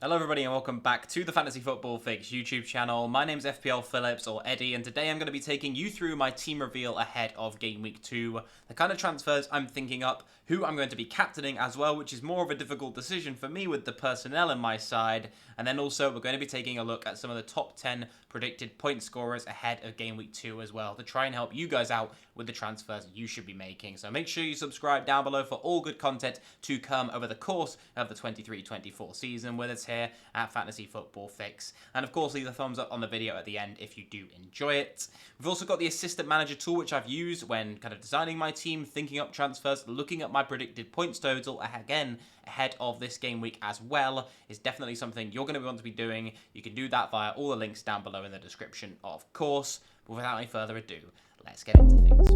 Hello everybody and welcome back to the Fantasy Football Fix YouTube channel. My name's FPL Phillips, or Eddie, and today I'm going to be taking you through my team reveal ahead of Game Week 2, the kind of transfers I'm thinking up, who I'm going to be captaining as well, which is more of a difficult decision for me with the personnel in my side, and then also we're going to be taking a look at some of the top 10 predicted point scorers ahead of Game Week 2 as well, to try and help you guys out with the transfers you should be making. So make sure you subscribe down below for all good content to come over the course of the 23-24 season with us here at Fantasy Football Fix. And of course, leave a thumbs up on the video at the end if you do enjoy it. We've also got the Assistant Manager tool, which I've used when kind of designing my team, thinking up transfers, looking at my predicted points total again ahead of this game week as well. Is definitely something you're going to want to be doing. You can do that via all the links down below in the description, of course. But without any further ado, let's get into things.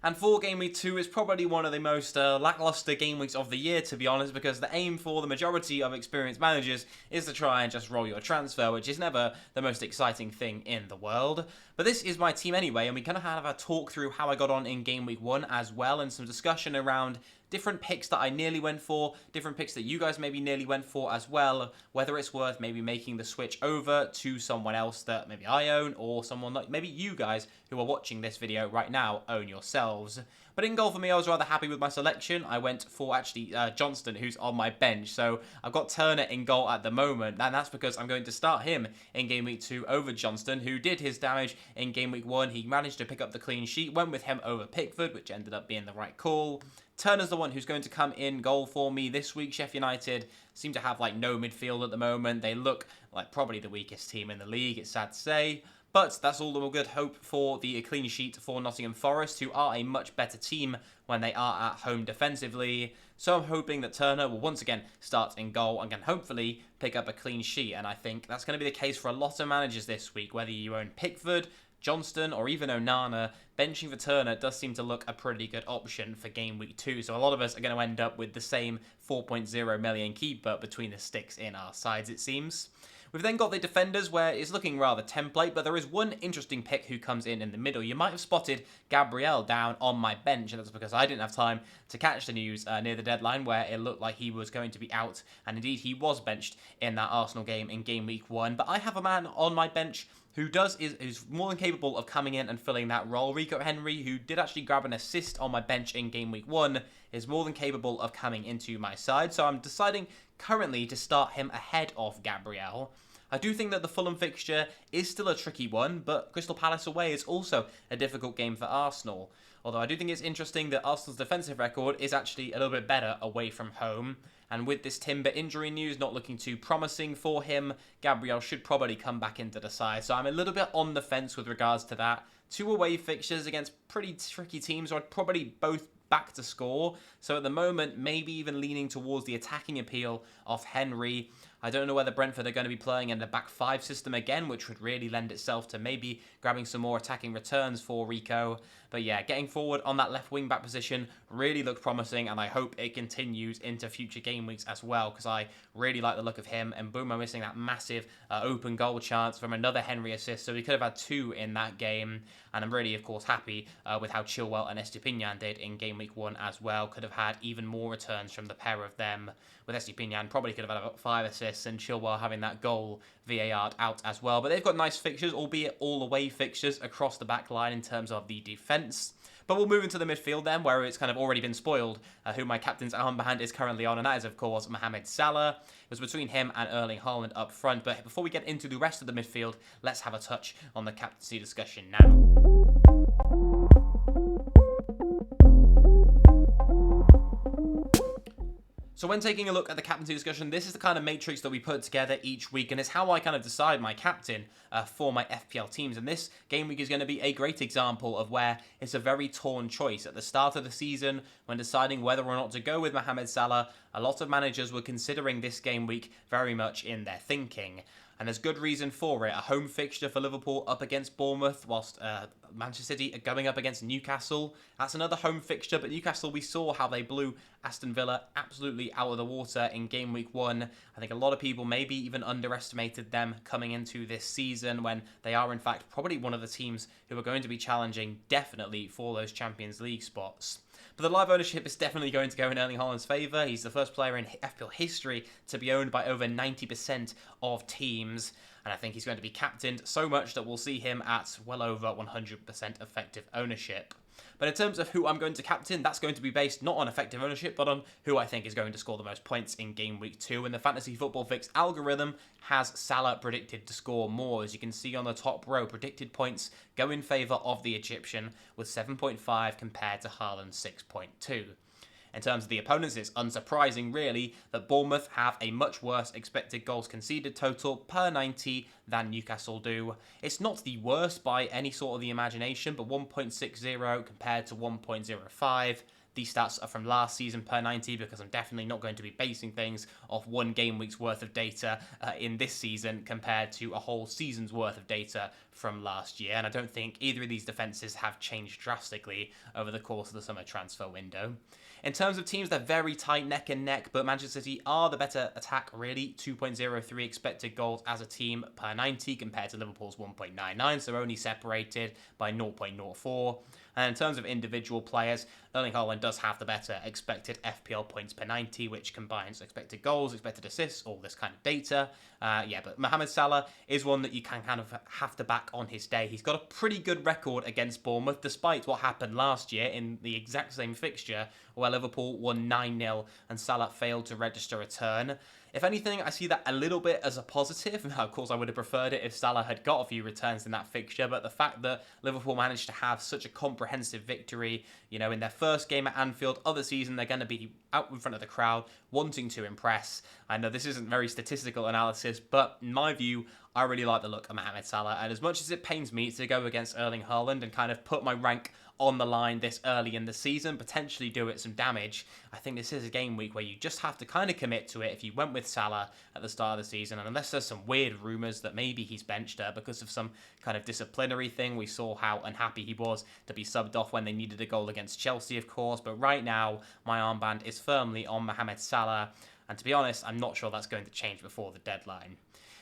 And for Game Week 2 is probably one of the most lackluster game weeks of the year, to be honest, because the aim for the majority of experienced managers is to try and just roll your transfer, which is never the most exciting thing in the world. But this is my team anyway, and we kind of have a talk through how I got on in Game Week 1 as well, and some discussion around different picks that I nearly went for, different picks that you guys maybe nearly went for as well, whether it's worth maybe making the switch over to someone else that maybe I own, or someone that maybe you guys who are watching this video right now own yourselves. But in goal for me, I was rather happy with my selection. I went for actually Johnston, who's on my bench. So I've got Turner in goal at the moment, and that's because I'm going to start him in Game Week 2 over Johnston, who did his damage in Game Week 1. He managed to pick up the clean sheet, went with him over Pickford, which ended up being the right call. Turner's the one who's going to come in goal for me this week. Sheffield United seem to have like no midfield at the moment. They look like probably the weakest team in the league, it's sad to say. But that's all the good hope for the clean sheet for Nottingham Forest, who are a much better team when they are at home defensively. So I'm hoping that Turner will once again start in goal and can hopefully pick up a clean sheet. And I think that's going to be the case for a lot of managers this week, whether you own Pickford, Johnston, or even Onana. Benching for Turner does seem to look a pretty good option for Game Week 2. So a lot of us are going to end up with the same 4.0 million keeper between the sticks in our sides, it seems. We've then got the defenders, where it's looking rather template, but there is one interesting pick who comes in the middle. You might have spotted Gabriel down on my bench, and that's because I didn't have time to catch the news near the deadline, where it looked like he was going to be out, and indeed he was benched in that Arsenal game in Game Week 1. But I have a man on my bench who is more than capable of coming in and filling that role. Rico Henry, who did actually grab an assist on my bench in Game Week 1, is more than capable of coming into my side. So I'm deciding currently to start him ahead of Gabriel. I do think that the Fulham fixture is still a tricky one, but Crystal Palace away is also a difficult game for Arsenal. Although I do think it's interesting that Arsenal's defensive record is actually a little bit better away from home. And with this Timber injury news not looking too promising for him, Gabriel should probably come back into the side. So I'm a little bit on the fence with regards to that. Two away fixtures against pretty tricky teams are probably both back to score. So at the moment, maybe even leaning towards the attacking appeal of Henry. I don't know whether Brentford are going to be playing in the back five system again, which would really lend itself to maybe grabbing some more attacking returns for Rico. But yeah, getting forward on that left wing back position really looked promising, and I hope it continues into future game weeks as well, because I really like the look of him. And Boom, missing that massive open goal chance from another Henry assist, so we could have had two in that game. And I'm really, of course, happy with how Chilwell and Estupinian did in Game Week 1 as well. Could have had even more returns from the pair of them. With Estupinian, probably could have had about 5 assists, and Chilwell having that goal VAR'd out as well. But they've got nice fixtures, albeit all away fixtures across the back line in terms of the defence. But we'll move into the midfield then, where it's kind of already been spoiled, who my captain's armband is currently on, and that is, of course, Mohamed Salah. It was between him and Erling Haaland up front. But before we get into the rest of the midfield, let's have a touch on the captaincy discussion now. So when taking a look at the captaincy discussion, this is the kind of matrix that we put together each week, and it's how I kind of decide my captain for my FPL teams. And this game week is going to be a great example of where it's a very torn choice. At the start of the season, when deciding whether or not to go with Mohamed Salah, a lot of managers were considering this game week very much in their thinking. And there's good reason for it. A home fixture for Liverpool up against Bournemouth, whilst Manchester City are going up against Newcastle. That's another home fixture, but Newcastle, we saw how they blew Aston Villa absolutely out of the water in Game Week 1. I think a lot of people maybe even underestimated them coming into this season, when they are in fact probably one of the teams who are going to be challenging definitely for those Champions League spots. But the live ownership is definitely going to go in Erling Haaland's favour. He's the first player in FPL history to be owned by over 90% of teams. And I think he's going to be captained so much that we'll see him at well over 100% effective ownership. But in terms of who I'm going to captain, that's going to be based not on effective ownership, but on who I think is going to score the most points in Game Week 2. And the Fantasy Football Fix algorithm has Salah predicted to score more. As you can see on the top row, predicted points go in favour of the Egyptian with 7.5 compared to Haaland's 6.2. In terms of the opponents, it's unsurprising, really, that Bournemouth have a much worse expected goals conceded total per 90 than Newcastle do. It's not the worst by any sort of the imagination, but 1.60 compared to 1.05. These stats are from last season per 90 because I'm definitely not going to be basing things off one game week's worth of data in this season compared to a whole season's worth of data from last year. And I don't think either of these defences have changed drastically over the course of the summer transfer window. In terms of teams, they're very tight neck and neck, but Manchester City are the better attack, really. 2.03 expected goals as a team per 90 compared to Liverpool's 1.99, so only separated by 0.04. And in terms of individual players, Erling Haaland does have the better expected FPL points per 90, which combines expected goals, expected assists, all this kind of data. But Mohamed Salah is one that you can kind of have to back on his day. He's got a pretty good record against Bournemouth, despite what happened last year in the exact same fixture, where Liverpool won 9-0 and Salah failed to register a turn. If anything, I see that a little bit as a positive. Of course, I would have preferred it if Salah had got a few returns in that fixture, but the fact that Liverpool managed to have such a comprehensive victory, in their first game at Anfield of the season, they're going to be out in front of the crowd, wanting to impress. I know this isn't very statistical analysis, but in my view, I really like the look of Mohamed Salah, and as much as it pains me to go against Erling Haaland and kind of put my rank on the line this early in the season, potentially do it some damage, I think this is a game week where you just have to kind of commit to it if you went with Salah at the start of the season, and unless there's some weird rumours that maybe he's benched because of some kind of disciplinary thing. We saw how unhappy he was to be subbed off when they needed a goal against Chelsea, of course, but right now my armband is firmly on Mohamed Salah, and to be honest, I'm not sure that's going to change before the deadline.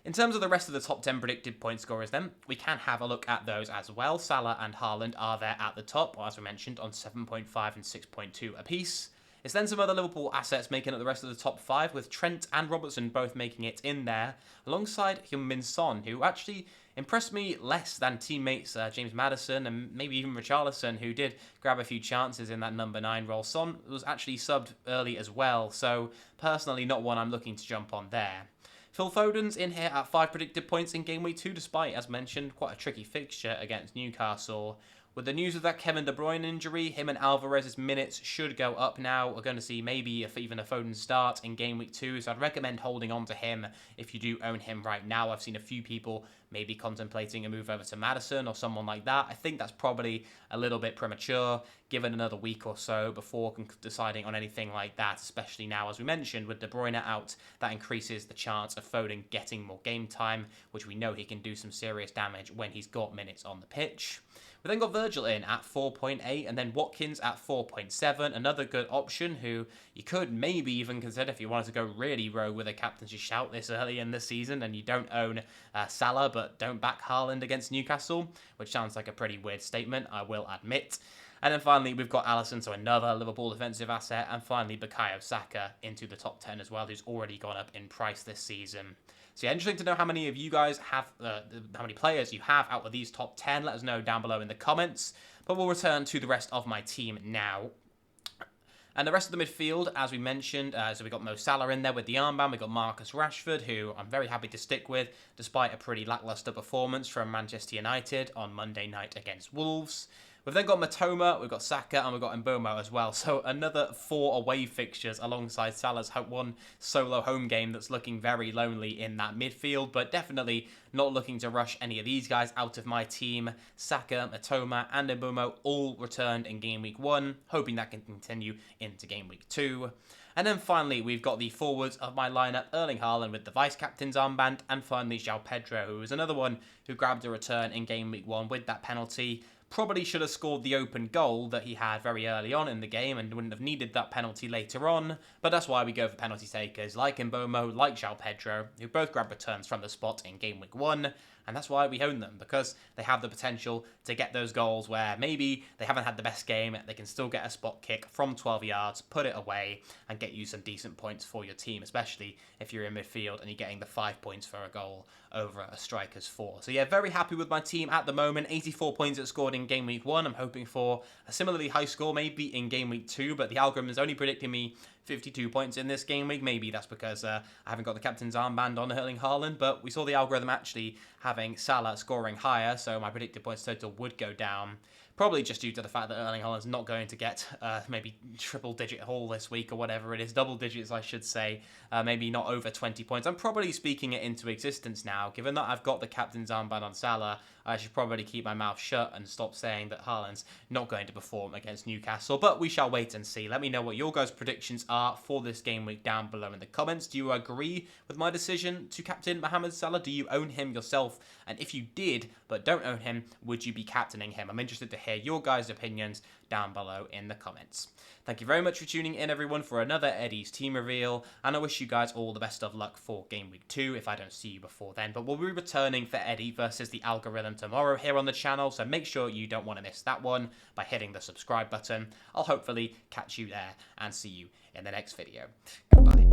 In terms of the rest of the top 10 predicted point scorers then, we can have a look at those as well. Salah and Haaland are there at the top, as we mentioned, on 7.5 and 6.2 apiece. It's then some other Liverpool assets making up the rest of the top 5, with Trent and Robertson both making it in there, alongside Heung-min Son, who actually impressed me less than teammates James Maddison and maybe even Richarlison, who did grab a few chances in that number 9 role. Son was actually subbed early as well, so personally not one I'm looking to jump on there. Phil Foden's in here at 5 predicted points in Game Week 2, despite, as mentioned, quite a tricky fixture against Newcastle. With the news of that Kevin De Bruyne injury, him and Alvarez's minutes should go up now. We're going to see maybe even a Foden start in Game Week 2, so I'd recommend holding on to him if you do own him right now. I've seen a few people maybe contemplating a move over to Maddison or someone like that. I think that's probably a little bit premature, given another week or so before deciding on anything like that, especially now, as we mentioned, with De Bruyne out, that increases the chance of Foden getting more game time, which we know he can do some serious damage when he's got minutes on the pitch. We then got Virgil in at 4.8 and then Watkins at 4.7, another good option who you could maybe even consider if you wanted to go really rogue with a captaincy shout this early in the season and you don't own Salah but don't back Haaland against Newcastle, which sounds like a pretty weird statement, I will admit. And then finally, we've got Alisson, so another Liverpool defensive asset, and finally Bukayo Saka into the top 10 as well, who's already gone up in price this season. So yeah, interesting to know how many of you guys have, how many players you have out of these top 10. Let us know down below in the comments. But we'll return to the rest of my team now. And the rest of the midfield, as we mentioned, so we got Mo Salah in there with the armband. We got Marcus Rashford, who I'm very happy to stick with, despite a pretty lacklustre performance from Manchester United on Monday night against Wolves. We've then got Matoma, we've got Saka, and we've got Mbeumo as well. So another 4 away fixtures alongside Salah's one solo home game that's looking very lonely in that midfield, but definitely not looking to rush any of these guys out of my team. Saka, Matoma, and Mbeumo all returned in Game Week 1, hoping that can continue into Game Week 2. And then finally, we've got the forwards of my lineup, Erling Haaland with the vice-captain's armband, and finally João Pedro, who was another one who grabbed a return in Game Week 1 with that penalty. Probably should have scored the open goal that he had very early on in the game and wouldn't have needed that penalty later on, but that's why we go for penalty takers like Mbeumo, like João Pedro, who both grabbed returns from the spot in Game Week 1. And that's why we own them, because they have the potential to get those goals where maybe they haven't had the best game, they can still get a spot kick from 12 yards, put it away, and get you some decent points for your team, especially if you're in midfield and you're getting the 5 points for a goal over a striker's 4. So yeah, very happy with my team at the moment. 84 points it scored in game week 1. I'm hoping for a similarly high score maybe in game week 2, but the algorithm is only predicting me 52 points in this game week. Maybe that's because I haven't got the captain's armband on Erling Haaland, but we saw the algorithm actually having Salah scoring higher, so my predicted points total would go down. Probably just due to the fact that Erling Haaland's not going to get maybe triple-digit haul this week or whatever it is. Double digits, I should say. Maybe not over 20 points. I'm probably speaking it into existence now. Given that I've got the captain's armband on Salah, I should probably keep my mouth shut and stop saying that Haaland's not going to perform against Newcastle. But we shall wait and see. Let me know what your guys' predictions are for this game week down below in the comments. Do you agree with my decision to captain Mohamed Salah? Do you own him yourself? And if you did, but don't own him, would you be captaining him? I'm interested to hear your guys' opinions down below in the comments. Thank you very much for tuning in, everyone, for another Eddie's team reveal, and I wish you guys all the best of luck for game week 2 if I don't see you before then. But we'll be returning for Eddie versus the algorithm tomorrow here on the channel, so make sure you don't want to miss that one by hitting the subscribe button. I'll hopefully catch you there and see you in the next video. Goodbye.